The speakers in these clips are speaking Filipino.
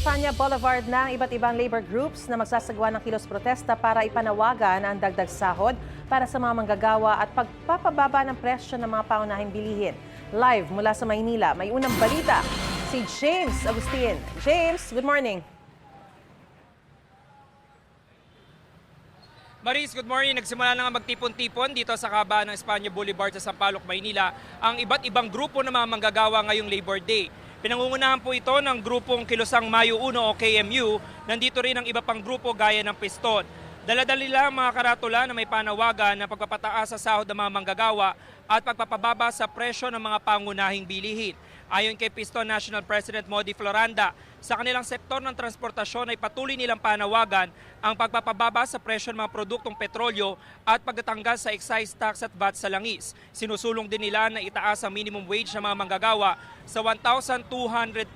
Espanya Boulevard ng iba't ibang labor groups na magsasagawa ng kilos protesta para ipanawagan ang dagdag sahod para sa mga manggagawa at pagpapababa ng presyo ng mga pangunahing bilihin. Live mula sa Maynila, may unang balita si James Agustin. James, good morning. Maris, good morning. Nagsimula na nga magtipon-tipon dito sa kabaan ng Espanya Boulevard sa Sampaloc, Maynila ang iba't ibang grupo ng mga manggagawa ngayong Labor Day. Pinangungunahan po ito ng grupong Kilosang Mayo 1 o KMU. Nandito rin ang iba pang grupo gaya ng Piston. Dala-dali lang mga karatula na may panawagan na pagpapataas sa sahod ng mga manggagawa at pagpapababa sa presyo ng mga pangunahing bilihin. Ayon kay Piston National President Modi Floranda, sa kanilang sektor ng transportasyon ay patuloy nilang panawagan ang pagpapababa sa presyo ng mga produktong petrolyo at pagtatanggal sa excise tax at VAT sa langis. Sinusulong din nila na itaas ang minimum wage ng mga manggagawa sa 1,200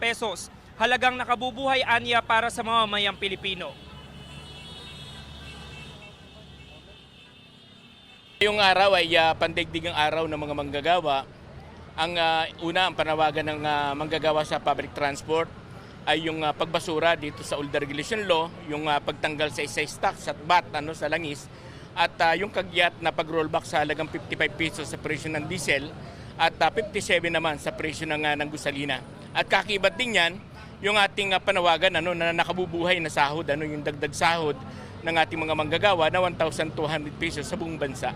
pesos. Halagang nakabubuhay anya para sa mga mamayang Pilipino. Yung araw ay pandaigdigang araw ng mga manggagawa. Ang una, ang panawagan ng manggagawa sa public transport ay yung pagbasura dito sa Old Regulation Law, yung pagtanggal sa excise tax at VAT sa langis, at yung kagyat na pag-rollback sa halagang 55 pesos sa presyo ng diesel at 57 naman sa presyo ng gasolina. At kakibat din yan, yung ating panawagan na nakabubuhay na sahod, yung dagdag sahod ng ating mga manggagawa na 1,200 pesos sa buong bansa.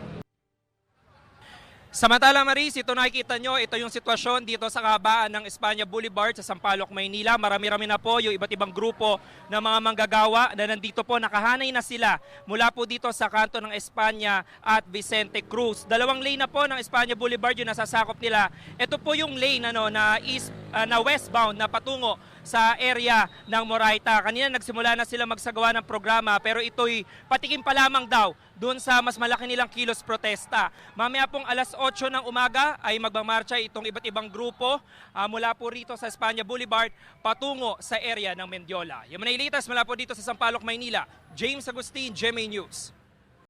Samantala Maris, ito nakikita nyo, ito yung sitwasyon dito sa kabaan ng Espanya Boulevard sa Sampaloc, Maynila. Marami-rami na po yung iba't ibang grupo ng mga manggagawa na nandito po, nakahanay na sila mula po dito sa kanto ng Espanya at Vicente Cruz. Dalawang lane na po ng Espanya Boulevard yung nasasakop nila. Ito po yung lane na westbound na patungo sa area ng Moraita. Kanina nagsimula na sila magsagawa ng programa pero ito'y patikim pa lamang daw doon sa mas malaki nilang kilos protesta. Mamaya pong alas 8 ng umaga ay magmamarcha itong iba't ibang grupo mula po rito sa Espanya Boulevard patungo sa area ng Mendiola. Yung Manilitas mula po dito sa Sampaloc, Maynila, James Agustin, GMA News.